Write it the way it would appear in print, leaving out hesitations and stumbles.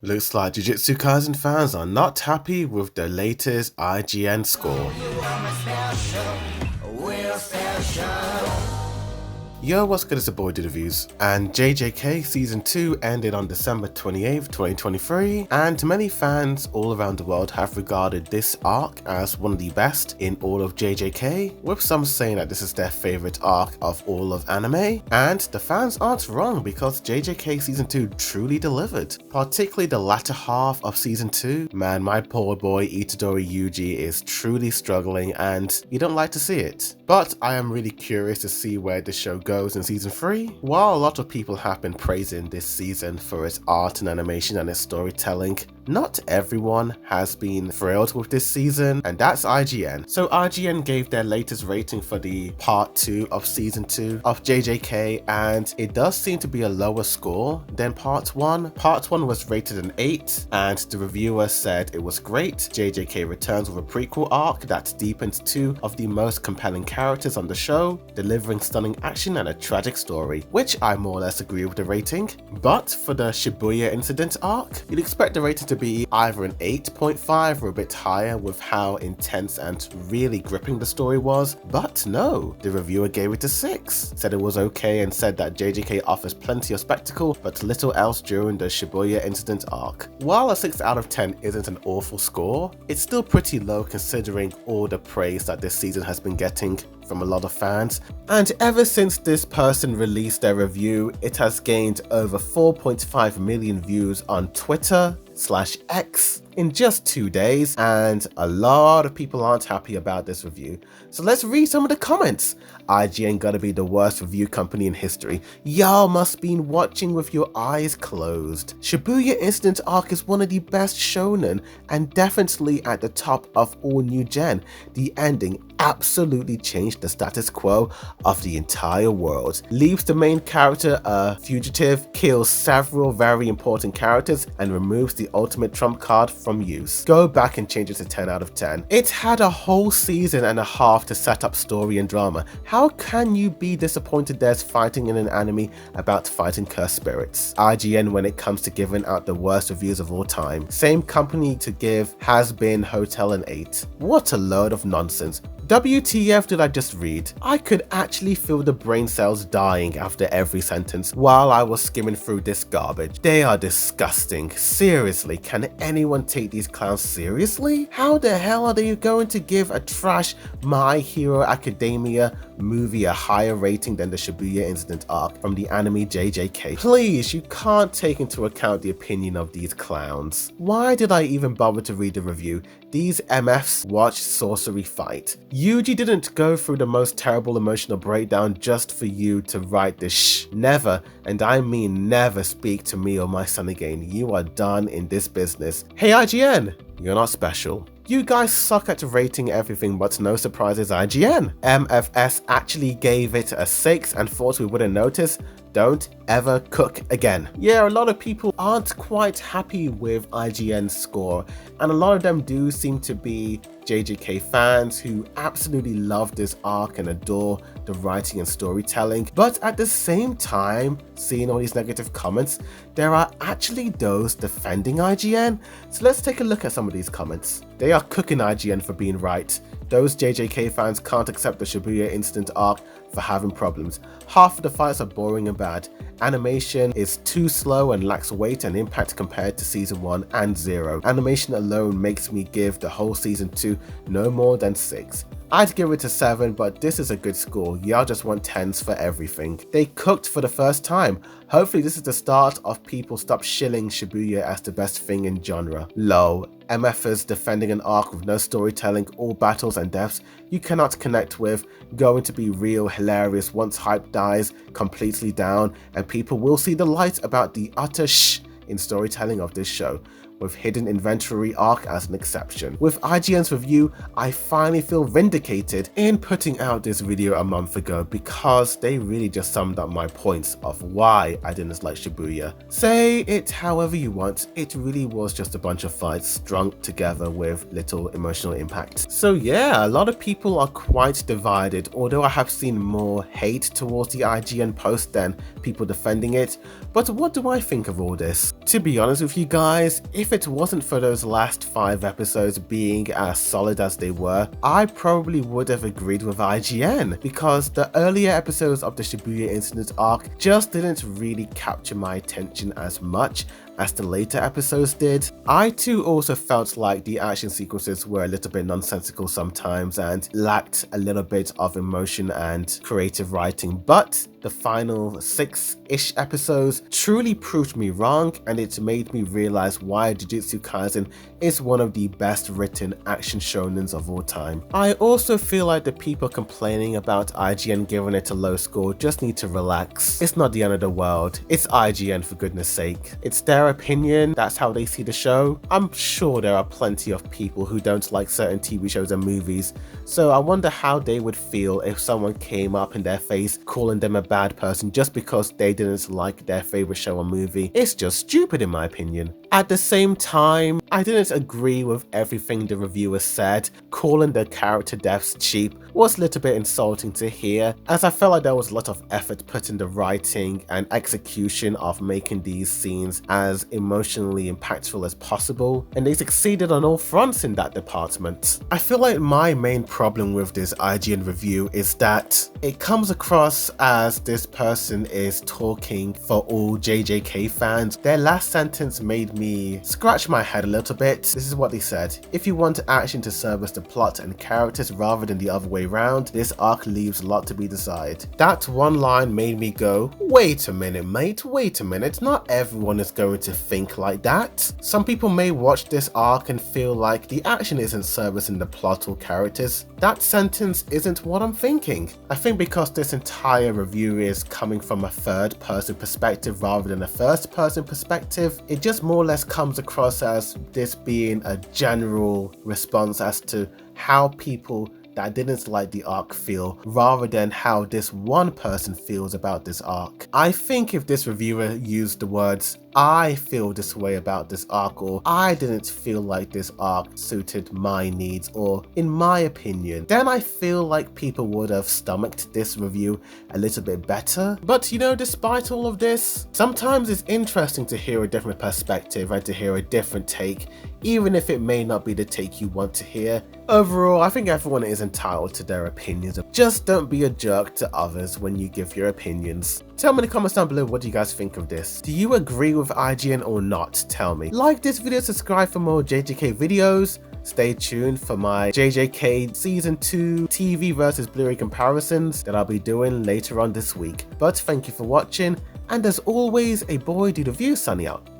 Looks like Jujutsu Kaisen fans are not happy with the latest IGN score. Yo, what's good, it's the boy Reviews, and JJK Season 2 ended on December 28th, 2023, and many fans all around the world have regarded this arc as one of the best in all of JJK, with some saying that this is their favourite arc of all of anime, and the fans aren't wrong because JJK Season 2 truly delivered, particularly the latter half of Season 2. Man, my poor boy Itadori Yuji is truly struggling and you don't like to see it. But I am really curious to see where the show goes in Season 3. While a lot of people have been praising this season for its art and animation and its storytelling, not everyone has been thrilled with this season, and that's IGN. So IGN gave their latest rating for the part 2 of Season 2 of JJK, and it does seem to be a lower score than part 1. Part 1 was rated an 8, and the reviewer said it was great. JJK returns with a prequel arc that deepens 2 of the most compelling characters on the show, delivering stunning action and a tragic story, which I more or less agree with the rating. But for the Shibuya incident arc, you'd expect the rating to be either an 8.5 or a bit higher with how intense and really gripping the story was, but no, the reviewer gave it a 6, said it was okay and said that JJK offers plenty of spectacle but little else during the Shibuya incident arc. While a 6 out of 10 isn't an awful score, it's still pretty low considering all the praise that this season has been getting from a lot of fans, and ever since this person released their review, it has gained over 4.5 million views on Twitter/X in just 2 days, and a lot of people aren't happy about this review. So let's read some of the comments. IGN gotta be the worst review company in history. Y'all must been watching with your eyes closed. Shibuya Incident Arc is one of the best shonen and definitely at the top of all new gen. The ending absolutely changed the status quo of the entire world. Leaves the main character a fugitive, kills several very important characters, and removes the ultimate trump card from use. Go back and change it to 10 out of 10. It had a whole season and a half to set up story and drama. How can you be disappointed there's fighting in an anime about fighting cursed spirits? IGN when it comes to giving out the worst reviews of all time. Same company to give Has Been, Hotel an 8. What a load of nonsense. WTF did I just read? I could actually feel the brain cells dying after every sentence while I was skimming through this garbage. They are disgusting. Seriously, can anyone take these clowns seriously? How the hell are they going to give a trash My Hero Academia movie a higher rating than the Shibuya Incident arc from the anime JJK? Please, you can't take into account the opinion of these clowns. Why did I even bother to read the review? These MFs watch sorcery fight. Yuji didn't go through the most terrible emotional breakdown just for you to write this never, and I mean never, speak to me or my son again. You are done in this business. Hey IGN, you're not special. You guys suck at rating everything, but no surprises IGN. MFS actually gave it a 6 and thought we wouldn't notice. Don't ever cook again. Yeah, a lot of people aren't quite happy with IGN's score, and a lot of them do seem to be JJK fans who absolutely love this arc and adore the writing and storytelling. But at the same time, seeing all these negative comments, there are actually those defending IGN. So let's take a look at some of these comments. They are cooking IGN for being right. Those JJK fans can't accept the Shibuya Incident arc for having problems. Half of the fights are boring and bad. Animation is too slow and lacks weight and impact compared to Season 1 and 0. Animation alone makes me give the whole Season 2 no more than 6. I'd give it a 7, but this is a good score. Y'all just want 10s for everything. They cooked for the first time. Hopefully this is the start of people stop shilling Shibuya as the best thing in genre. Lol. MFers defending an arc with no storytelling, all battles and deaths you cannot connect with, going to be real hilarious once hype dies completely down, and people will see the light about the utter in storytelling of this show, with hidden inventory arc as an exception. With IGN's review, I finally feel vindicated in putting out this video a month ago because they really just summed up my points of why I didn't like Shibuya. Say it however you want, it really was just a bunch of fights strung together with little emotional impact. So yeah, a lot of people are quite divided, although I have seen more hate towards the IGN post than people defending it. But what do I think of all this? To be honest with you guys, if it wasn't for those last 5 episodes being as solid as they were, I probably would have agreed with IGN, because the earlier episodes of the Shibuya Incident arc just didn't really capture my attention as much as the later episodes did. I too also felt like the action sequences were a little bit nonsensical sometimes and lacked a little bit of emotion and creative writing, but the final 6-ish episodes truly proved me wrong, and it made me realize why Jujutsu Kaisen is one of the best written action shonens of all time. I also feel like the people complaining about IGN giving it a low score just need to relax. It's not the end of the world. It's IGN, for goodness sake. It's their opinion, that's how they see the show. I'm sure there are plenty of people who don't like certain TV shows and movies, so I wonder how they would feel if someone came up in their face calling them a bad person just because they didn't like their favorite show or movie. It's just stupid in my opinion. At the same time, I didn't agree with everything the reviewers said. Calling the character deaths cheap was a little bit insulting to hear, as I felt like there was a lot of effort put in the writing and execution of making these scenes as emotionally impactful as possible, and they succeeded on all fronts in that department. I feel like my main problem with this IGN review is that it comes across as this person is talking for all JJK fans. Their last sentence made me scratch my head a little bit. This is what they said: if you want action to service the plot and characters rather than the other way around, this arc leaves a lot to be desired. That one line made me go, wait a minute mate, wait a minute, not everyone is going to think like that. Some people may watch this arc and feel like the action isn't servicing the plot or characters. That sentence isn't what I'm thinking. I think because this entire review is coming from a third person perspective rather than a first person perspective, it just more or less comes across as this being a general response as to how people that didn't like the arc feel, rather than how this one person feels about this arc. I think if this reviewer used the words "I feel this way about this arc," or "I didn't feel like this arc suited my needs," or "in my opinion," then I feel like people would have stomached this review a little bit better. But you know, despite all of this, sometimes it's interesting to hear a different perspective and to hear a different take, even if it may not be the take you want to hear. Overall, I think everyone is entitled to their opinions. Just don't be a jerk to others when you give your opinions. Tell me in the comments down below, what do you guys think of this? Do you agree with IGN or not? Tell me. Like this video, subscribe for more JJK videos. Stay tuned for my JJK Season 2 TV versus Blu-ray comparisons that I'll be doing later on this week. But thank you for watching, and as always, a boy do the view, Sunny out.